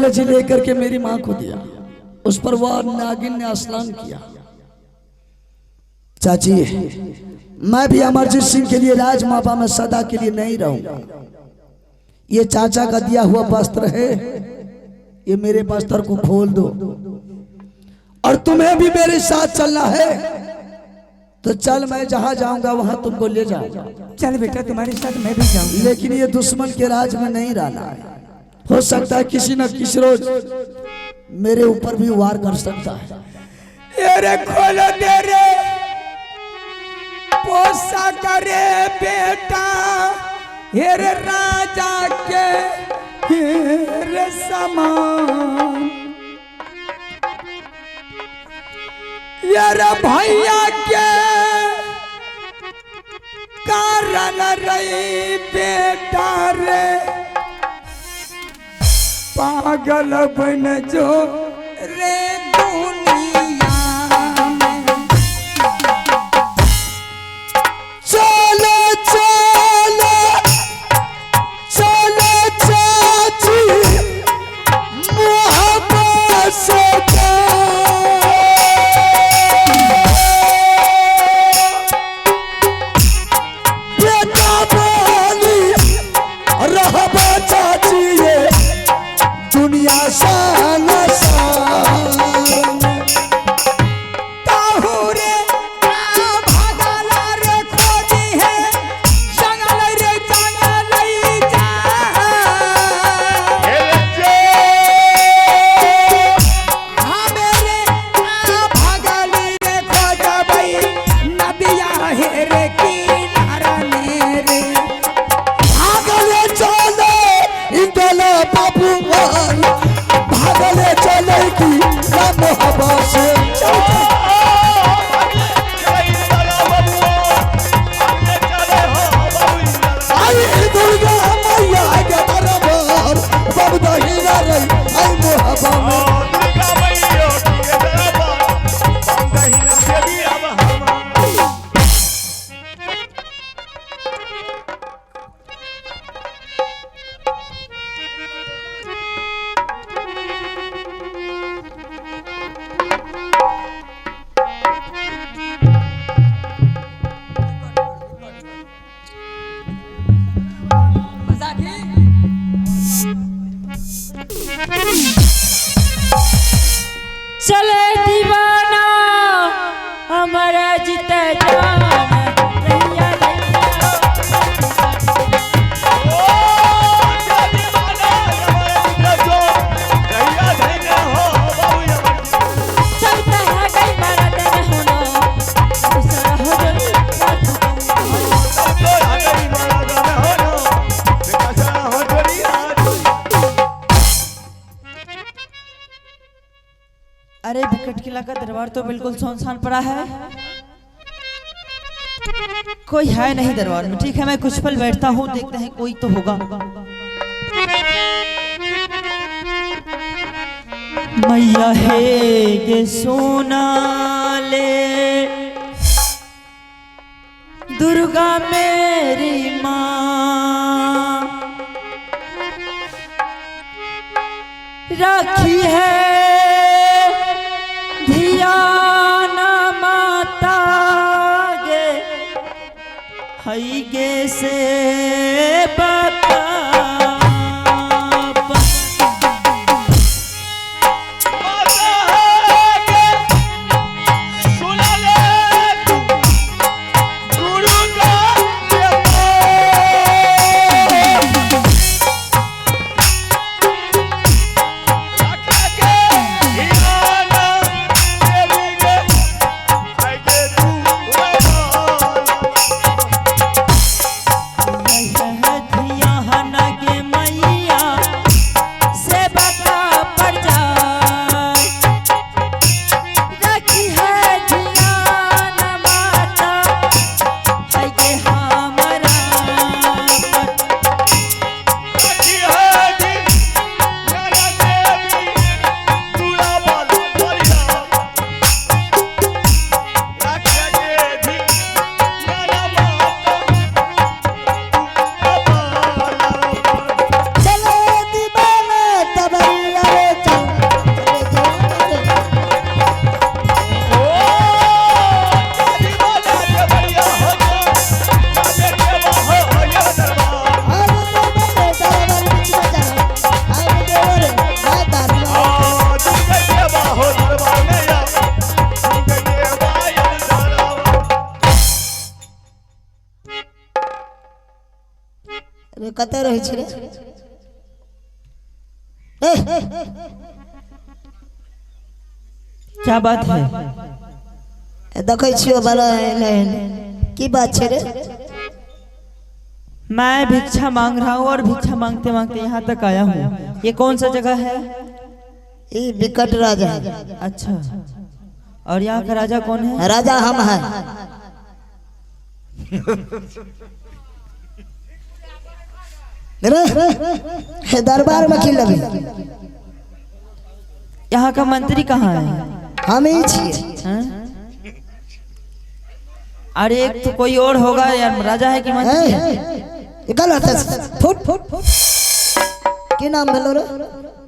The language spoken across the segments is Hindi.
जलज लेकर के मेरी माँ को दिया, उस पर वह नागिन ने स्नान किया। चाची, मैं भी अमरजीत सिंह के लिए राजमापा में सदा के लिए नहीं रहूंगा। ये चाचा का दिया हुआ वस्त्र है, ये मेरे वस्त्र को खोल दो और तुम्हें भी मेरे साथ चलना है तो चल, मैं जहां जाऊंगा वहां तुमको ले जाऊंगा। चल बेटा, तुम्हारे साथ मैं भी जाऊंगा। लेकिन ये दुश्मन के राज में नहीं रहना है। हो सकता है किसी न किसी रोज मेरे ऊपर भी वार कर सकता है। अरे खोलो दे रे, पोसा करे बेटा, हेरे राजा के हेरे समान। यार भैया के कारण रही बेटा रे, पागल बन जो रे दुनिया में। चलो चलो चलो चाची, मोहब्बत से चले दीवाना हमारा जीता जान रैया चलता है कई बार देने होना दूसरा हो अरे विकट किला का दरबार तो बिल्कुल सुनसान पड़ा है, कोई है नहीं दरबार में। ठीक है, मैं कुछ पल बैठता हूँ, देखते हैं कोई तो होगा। मैया है गे सोना ले दुर्गा मेरी माँ, राखी है माता गे हई गे से बता कते रही छे ए क्या बात है? देखे छियो बड़ा की बात छे रे? मैं भिक्षा मांग रहा हूँ और भिक्षा मांगते मांगते यहाँ तक आया हूँ। ये कौन सा जगह है? ये विकट राजा। अच्छा, और यहाँ का राजा कौन है? राजा हम हैं। दरबार में की लगी? यहाँ का मंत्री कहाँ है? हम ही छिए। हाँ? अरे एक तो कोई और होगा यार, राजा है कि मंत्री है? गलत है। फुट फुट फुट की नाम भेलो रे?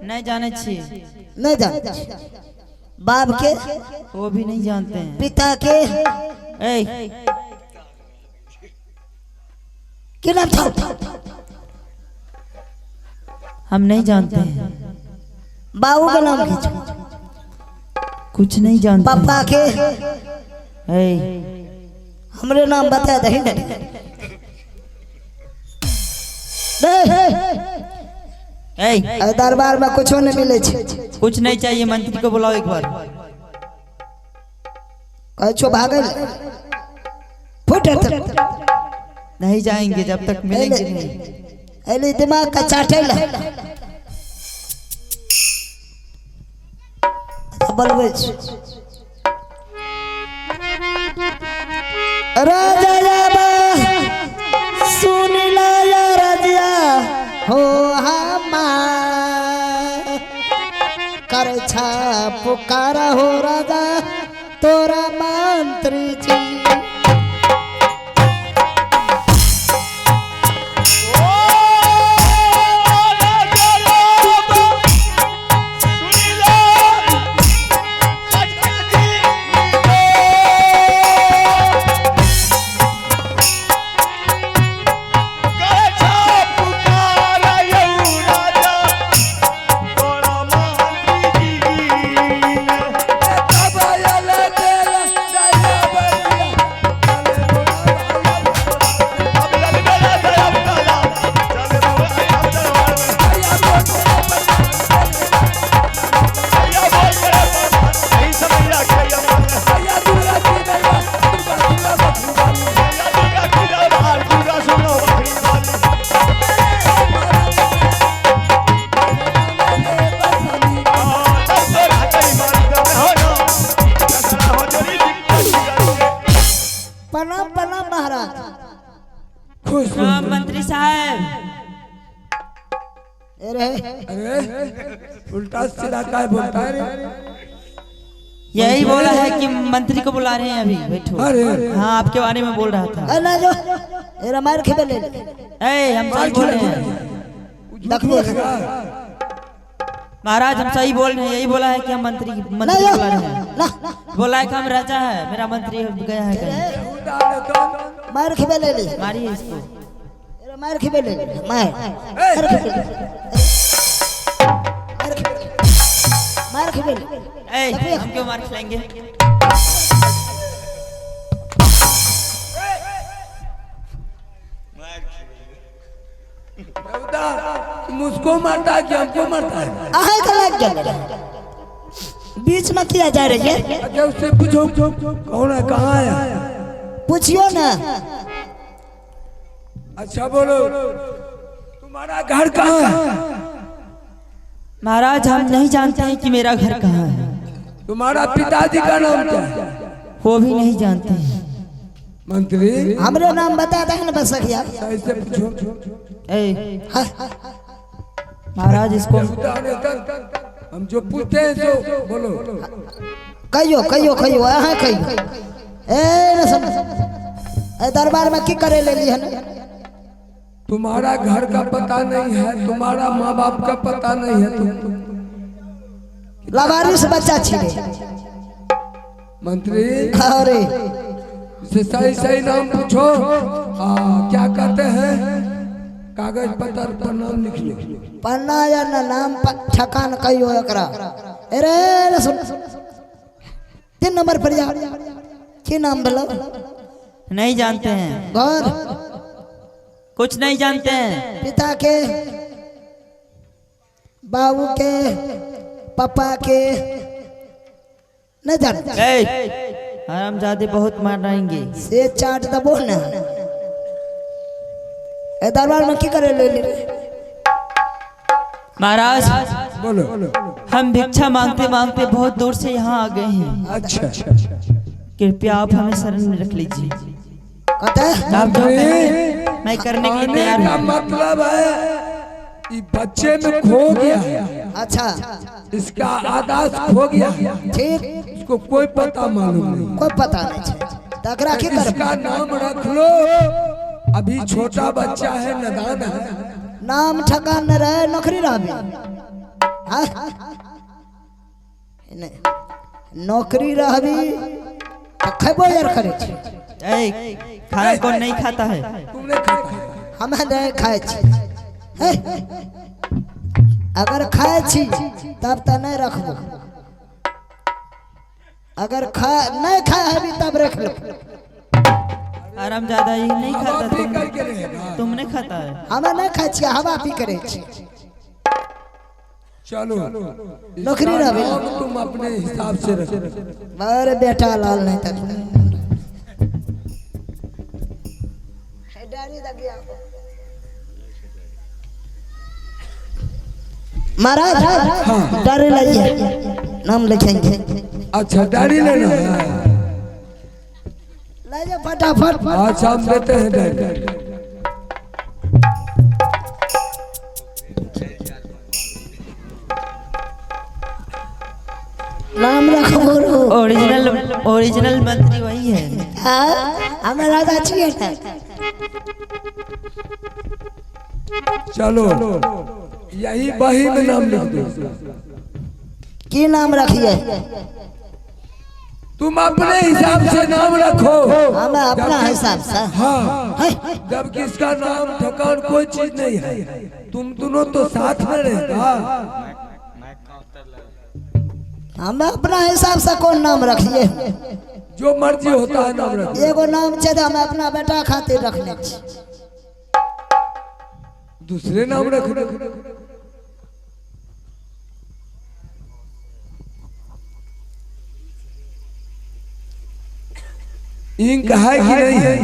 नहीं जाने छिए। नहीं जान। बाप के? वो भी नहीं जानते हैं। पिता के? ए की नाम था? हम नहीं जानते हैं। बाबू का नाम खींचो। कुछ नहीं जानते। पापा के? ए हमरे नाम बता दही नहीं। दरबार में कुछ नहीं मिले छे। कुछ नहीं चाहिए, मंत्री को बुलाओ एक बार। कहो भागल फुट नहीं जाएंगे जब तक मिलेंगे नहीं। अरे दिमाग का चाटल बोलबे राजा जाबा सुन ला या राजा हो हमा कर छा पुकारा हो राजा तोरा मंत्री जी। प्रणाम प्रणाम महाराज। खुश मंत्री साहब। अरे उल्टा सीधा काय बोलता है रे? यही बोला है कि मंत्री को बुला रहे हैं अभी। बैठो। अरे हाँ, आपके बारे में बोल रहा था। ना जो एरा मार खेबे ले हम सही बोल रहे हैं महाराज, हम सही बोल रहे हैं। यही बोला है कि हम मंत्री को बुला रहे हैं। ना बोला है कि हम राजा है, मेरा मंत्री गया है कहीं। मार खेबे ले मारिए इसको। एरा मार खेबे ले मार मार खेबे ले। हम क्यों मार खिलाएंगे? मुझको मारता है कि हमको मारता है? आहे का लग गया बीच में किया जा रही है। अच्छा उससे पूछो कौन है, कहाँ है? पूछियो ना। अच्छा बोलो, तुम्हारा घर कहाँ है? महाराज हम नहीं जानते हैं कि मेरा घर कहाँ है। तुम्हारा पिताजी का नाम क्या है? वो भी नहीं जानते हैं। मंत्री हमरे नाम बता दे ना बस सखिया। सही से पूछो। महाराज इसको हम जो पूछते हैं जो बोलो। कहियो कहियो कहियो है कहियो। ए न सुन, दरबार में की करे ले ली है? तुम्हारा घर का पता नहीं है, तुम्हारा माँ बाप का पता नहीं है, तुम लवारिस बच्चा छिड़े। मंत्री अरे से सही सही नाम पूछो। क्या कहते हैं? कागज पत्र पर नाम लिख लो। पन्ना या ना नाम ठकान कहियो एकरा। अरे न सुन, 3 नंबर पर जा। की नाम बोलो? नहीं जानते हैं। घर कुछ नहीं जानते हैं। पिता के, बाबू के, पापा के नहीं जानते। हरामजादे बहुत मार रहेंगे। से चाट दबो ना। ए दरबार में की करे ले ले? महाराज बोलो। हम भिक्षा मांगते मांगते बहुत दूर से यहाँ आ गए हैं। अच्छा कृपया आप हमें शरण में रख लीजिए। कहते हैं आप जो कहें मैं करने के लिए तैयार का हूँ। मतलब है कि बच्चे में खो गया है। अच्छा इसका आदास खो गया है। ठीक, इसको कोई पता मालूम नहीं। कोई पता नहीं है। तकरा की कर इसका नाम रख लो। अभी छोटा बच्चा है, नादान है। नाम ठकान न रहे, नौकरी रहबे। हाँ? नहीं, नौकरी रहबी तो खेबो यार करे छी। खाना कौन नहीं खाता है? तुमने खाता है? हम नहीं खाए छी। हे? अगर खाए छी तब तो नहीं रखबो। अगर नहीं खाए है भी तब रख लो। हरामजादा ये नहीं खाता। हवा पी करके रहेगा। तुमने खाता है? हमें नहीं खाए छी, हवा पी करे छी। चलो नौकरी रहबे। तुम अपने हिसाब से रखो। अरे बेटा लाल नहीं तक महाराज। हाँ डायरी लाइए, नाम लिखेंगे। अच्छा डायरी लेना है? ले जाओ फटाफट। अच्छा हम देते हैं डायरी। नाम रखो। ओरिजिनल मंत्री वही है। हाँ हमें राजा चाहिए था। चलो यही बही में नाम लिख दो। की नाम रखिए? तुम अपने हिसाब से नाम रखो। हमें अपना हिसाब से। हाँ जब किसका नाम ठकान कोई चीज नहीं है। तुम दोनों तो साथ में रहेगा। हमें अपना हिसाब से कौन नाम रखिए? जो मर्जी होता है नाम रखो। एगो नाम चाहिए हमें अपना बेटा खातिर रखने छी। दूसरे नाम रख दो। इंक है कि नहीं है?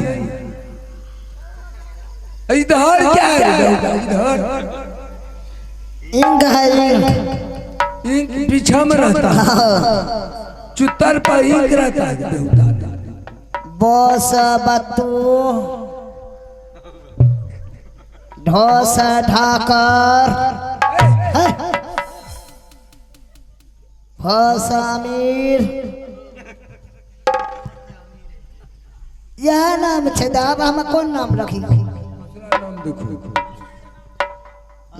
इधर क्या है? इधर इंक है। इंक पीछा में रहता है। चुत्तर पर इंक रहता है। बस बत्तू ढोस ढाकर अमीर, यह नाम छे। अब हम कौन नाम रखी?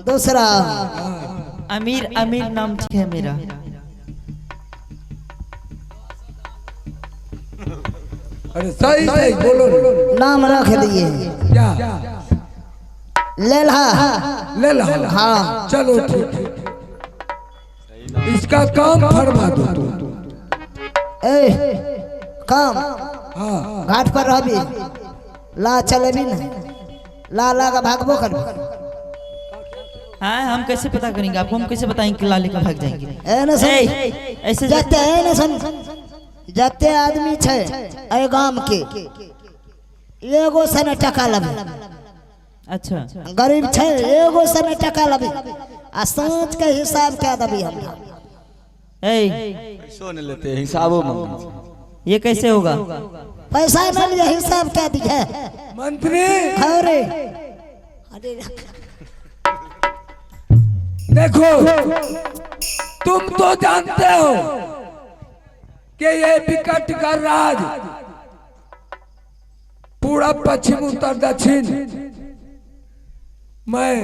दूसरा अमीर नाम है मेरा। अरे सही सही बोलो। नाम रख दिए। क्या? लेल्हा। लेल्हा। हाँ चलो ठीक। इसका काम फरमा दो तुम। ए काम हाँ घाट पर रहबी, ला चलेबी ना, ला का भागबो कर। हाँ हम कैसे पता करेंगे? आपको हम कैसे बताएंगे कि लाले का भाग जाएंगे? ऐसे जाते है ना सुन, जाते आदमी छे ए गांव के, एगो सने टका लबे। अच्छा गरीब छे, एगो सने टका लबे आ सोच के हिसाब क्या दबी हमरा। पैसों नहीं लेते, हिसाबों में। ये कैसे होगा? पैसा न लिया, हिसाब क्या दिखे मंत्री। अरे देखो तुम तो जानते हो कि ये विकट का राज पूरा पश्चिम उत्तर दक्षिण मैं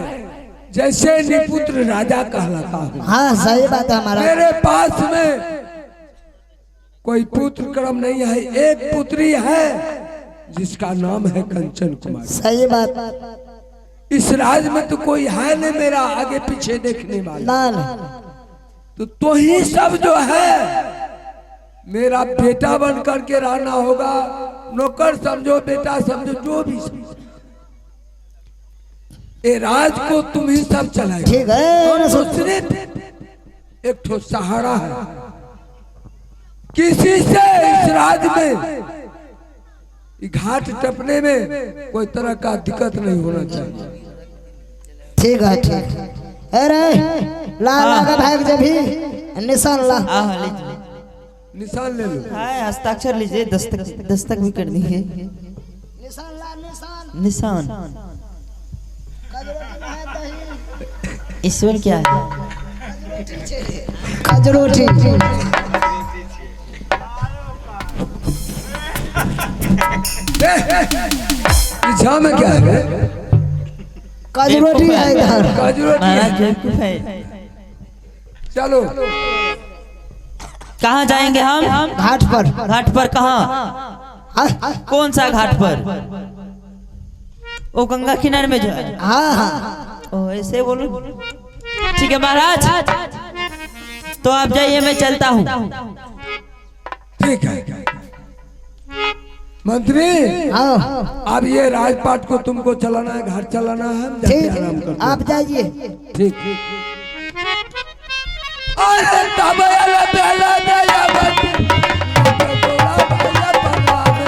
जैसे निपुत्र राजा कहलाता हूँ। हाँ सही बात है हमारा। मेरे पास में कोई पुत्र क्रम नहीं है, एक पुत्री है जिसका नाम है कंचन कुमारी। सही बात। इस राज में तो कोई है नहीं मेरा आगे पीछे देखने वाला। ना तो ही सब जो है मेरा बेटा बन करके रहना होगा। नौकर समझो, बेटा समझो, जो भी समझो। ये राज को तुम ही सब चलाए। ठीक है ना तो सिर्फ एक ठो सहारा है, किसी से इस राज में घाट टपने में कोई तरह का दिक्कत नहीं होना चाहिए। ठीक है ठीक है। अरे ला ला का भाग जब भी निशान ला। लीजिए निशान ले लो। हाय हस्ताक्षर लीजिए, दस्तक दस्तक भी कर दीजिए। निशान ला निशान। निशान ईश्वर क्या है? खजरोटी। पीछा में क्या है? खजरोटी है इधर। काजूरोटी है। महाराज बेवकूफ है। चलो कहाँ जाएंगे हम? घाट पर। घाट पर कहाँ? हाँ कौन सा घाट पर? वो गंगा किनारे में जो है। हाँ हाँ। ओ ऐसे बोलो। ठीक है महाराज, तो आप जाइए, मैं चलता हूँ। ठीक है मंत्री। हाँ अब ये राजपाट को तुमको चलाना है, घर चलाना है, हम जाके ठीक आराम है करते आप जाइए। ठीक। अरे तबला बेला दया बंदी, बोला भैया परवाने।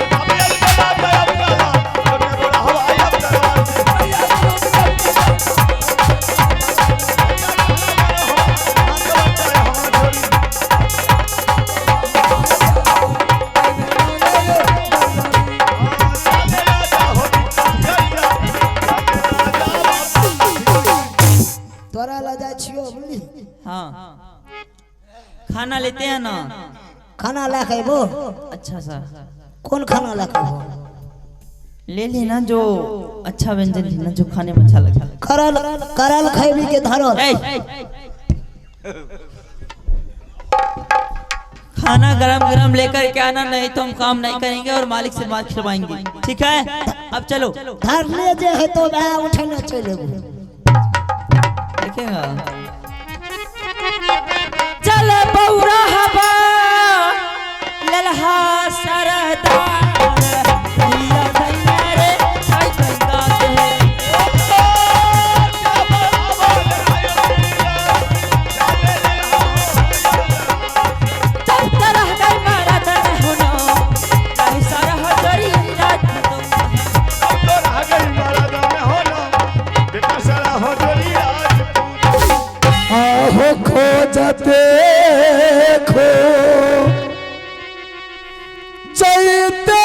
तोरा लजा छियो बोली। हाँ खाना लेते हैं ना? खाना ला खेबो। अच्छा सा कौन खाना ला खेबो? ले लेना जो अच्छा व्यंजन लेना, जो खाने में अच्छा लगे। करल करल खैबी के धरल। खाना गरम गरम लेकर के आना, नहीं तो हम काम नहीं करेंगे और मालिक से बात करवाएंगे। ठीक है अब चलो। धर ले जे है तो मैं उठने चले देखेगा। चल बौरा हवा ललहा सरदार दिया भैया रे आई गंगा के। चल तरह गई मारा तने होना कहीं सारा हजरी रात आहो खोजते खो चैते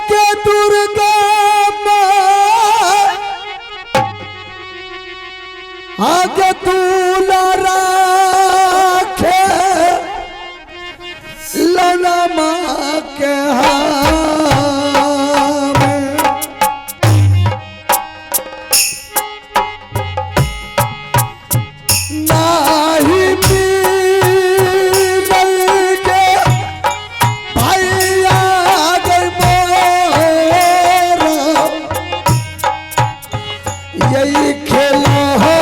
के दुर्गा माँ आगे तू राखे लना माँ के नाही मिलल के भैया गई मोरा यही खेला हो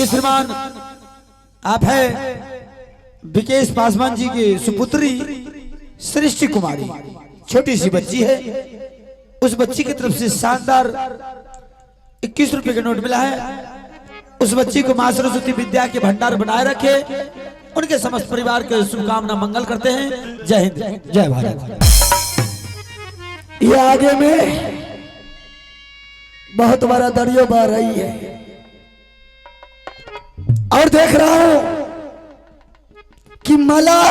श्रीमान आप है विकेश पासवान जी की सुपुत्री सृष्टि कुमारी, छोटी सी बच्ची है। उस बच्ची की तरफ से शानदार 21 रुपए का नोट मिला है। उस बच्ची को मां सरस्वती विद्या के भंडार बनाए रखे, उनके समस्त परिवार के शुभकामना मंगल करते हैं। जय हिंद, जय भारत। ये आगे में बहुत बड़ा दरियो बह रही है और देख रहा हूं कि मलाह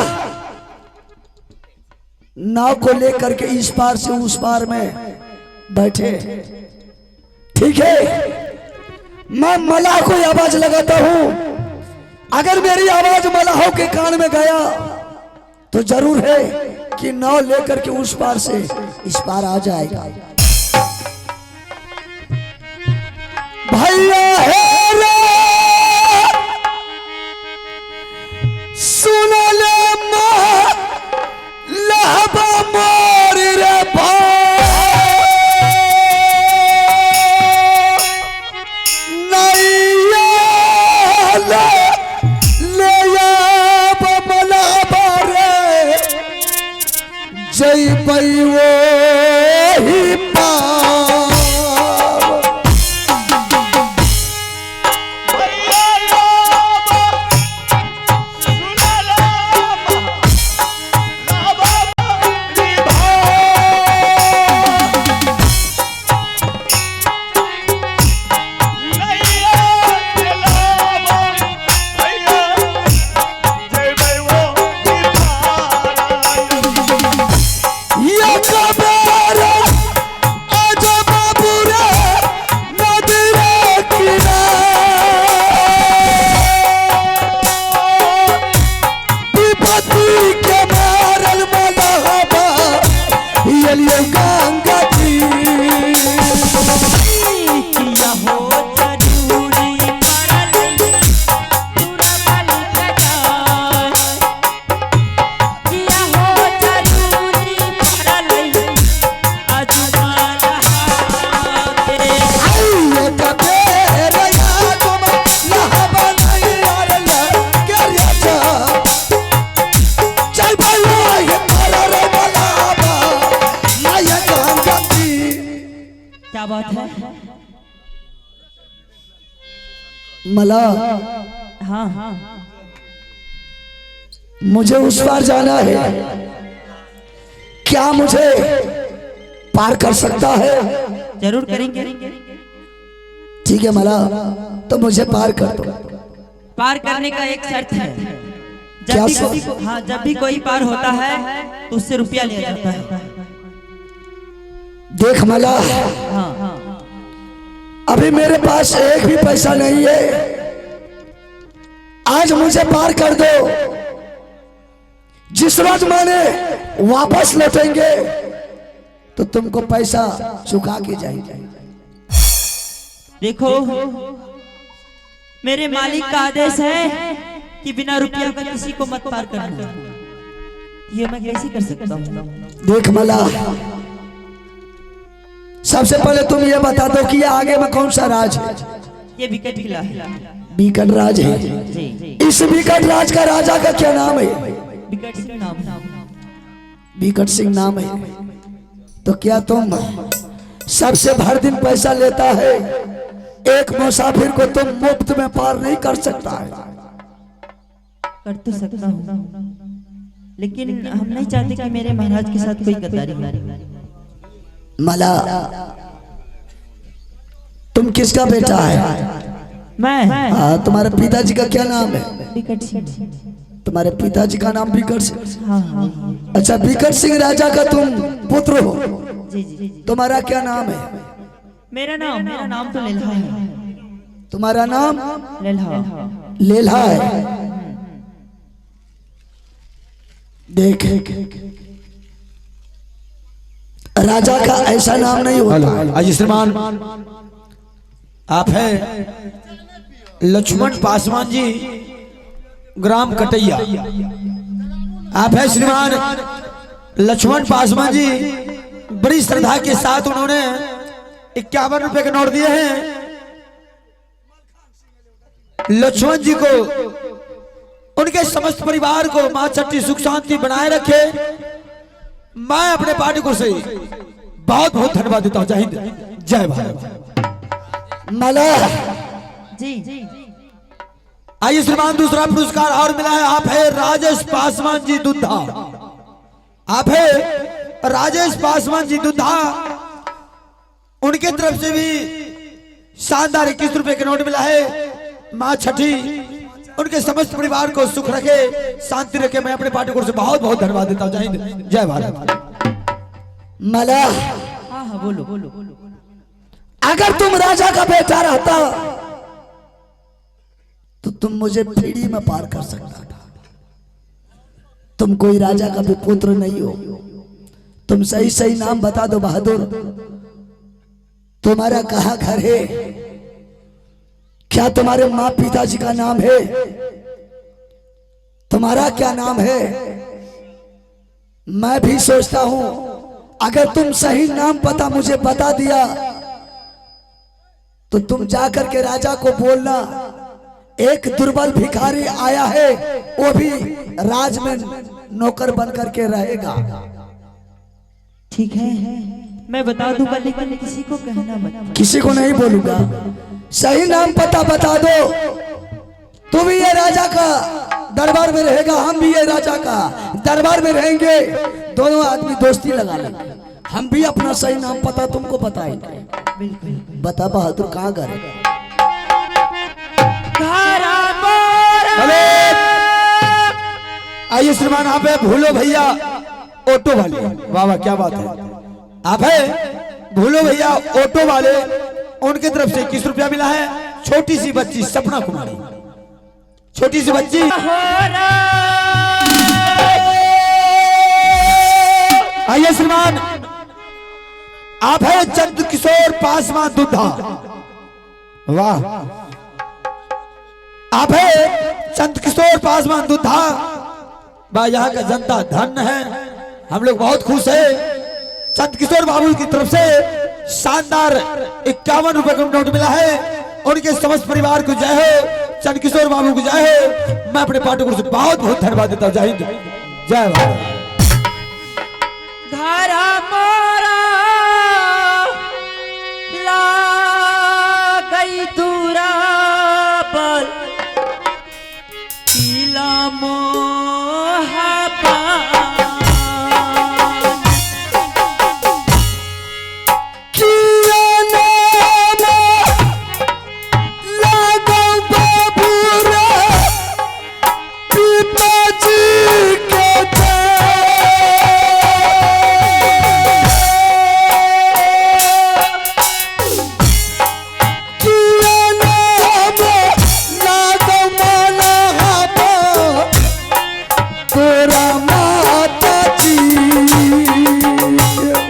नाव को लेकर के इस पार से उस पार में बैठे। ठीक है, मैं मलाह को आवाज लगाता हूं। अगर मेरी आवाज मलाहों के कान में गया तो जरूर है कि नाव लेकर के उस पार से इस पार आ जाएगा। भैया है रे सुन ले लहबा मोर रे जय पई वो ही पाव। मला हाँ हाँ मुझे उस पार जाना है, क्या मुझे पार कर सकता है? जरूर करेंगे। ठीक है मला, तो मुझे पार कर दो। पार करने का एक शर्त है। क्या जब भी कोई पार होता है तो उससे रुपया लिया जाता है। देख मला, हाँ हाँ अभी मेरे पास एक भी पैसा नहीं है। आज मुझे पार कर दो। जिस रोज मैंने वापस लौटेंगे तो तुमको पैसा चुका के जाएंगे। देखो, मेरे मालिक का आदेश है कि बिना रुपया का किसी को मत पार करना। ये मैं कैसे कर सकता हूँ? देख मला, सबसे पहले तुम ये बता दो कि ये आगे में कौन सा राज है? ये विकट किला है। विकट राज है। इस विकट राज का राजा का क्या नाम है? विकट सिंह नाम। विकट सिंह नाम है। तो क्या तुम सबसे भर दिन पैसा लेता है, एक मुसाफिर को तुम मुफ्त में पार नहीं कर सकता है? कर तो सकता हूँ, लेकिन हम नहीं चाहते कि मेरे महाराज के साथ कोई गद्दारी हो। मला, तुम किसका बेटा है? मैं। हाँ, तुम्हारे पिताजी का क्या नाम है? विकट सिंह। तुम्हारे पिताजी का नाम विकट सिंह? हाँ हाँ। अच्छा, विकट सिंह राजा का तुम पुत्र हो? जी जी। तुम्हारा क्या नाम है? मेरा नाम तो लेल्हा है। तुम्हारा नाम? लेल्हा। लेल्हा है। देख, राजा का ऐसा नाम नहीं होता। आज श्रीमान आप हैं लक्ष्मण पासवान जी, ग्राम कटैया। आप हैं श्रीमान लक्ष्मण पासवान जी। बड़ी श्रद्धा के साथ उन्होंने 51 रुपए के नोट दिए हैं। लक्ष्मण जी को, उनके समस्त परिवार को मां छठी सुख शांति बनाए रखे। मैं अपने पाठकों से बहुत बहुत धन्यवाद देता हूं। जय हिंद, जय भारत। मलय जी आइए श्रीमान, दूसरा पुरस्कार और मिला है। आप है राजेश पासवान जी दुद्धा। आप है राजेश पासवान जी दुद्धा। उनके तरफ से भी शानदार 21 रुपए का नोट मिला है। मां छठी उनके समस्त परिवार को सुख रखे, शांति रखे। मैं अपने पाठकों से बहुत बहुत धन्यवाद देता हूं। जय हिंद, जय भारत। मलय हाँ बोलो बोलो। अगर तुम राजा का बेटा रहता तो तुम मुझे पीढ़ी में पार कर सकता था। तुम कोई राजा का भी पुत्र नहीं हो। तुम सही सही नाम बता दो बहादुर। तुम्हारा कहाँ घर है? क्या तुम्हारे माँ पिताजी का नाम है? तुम्हारा क्या नाम है? मैं भी सोचता हूं अगर तुम सही नाम पता मुझे बता दिया तो तुम जाकर के राजा को बोलना एक दुर्बल भिखारी आया है, वो भी राज में नौकर बन करके रहेगा। ठीक है, मैं बता दूंगा, लेकिन किसी को कहना मत। किसी को नहीं बोलूंगा। सही नाम पता बता दो। तू भी ये राजा का दरबार में रहेगा, हम भी ये राजा का दरबार में रहेंगे। दोनों आदमी दोस्ती लगा लेंगे। हम भी अपना सही नाम पता तुमको बताएंगे। बिल्कुल। बता बहादुर कहाँ घर है? आइए श्रीमान, आप है भूलो भैया ऑटो वाले। वाह वाह, क्या बात है। आप है भूलो भैया ऑटो वाले, उनकी तरफ से 21 रुपया मिला है। छोटी सी बच्ची सपना कुमारी, छोटी सी बच्ची। आइए श्रीमान, आप है चंद किशोर पासवान दुद्धा। वाह, आप है चंद किशोर पासवान दुद्धा। भाई यहाँ का जनता धन्य है, हम लोग बहुत खुश है। चंद किशोर बाबू की तरफ से शानदार 51 रुपए का नोट मिला है। उनके समस्त परिवार को जय हो, चंद किशोर बाबू को जय हो। मैं अपने पाठकों से बहुत बहुत धन्यवाद देता हूँ। जय हिंद, जय भारत।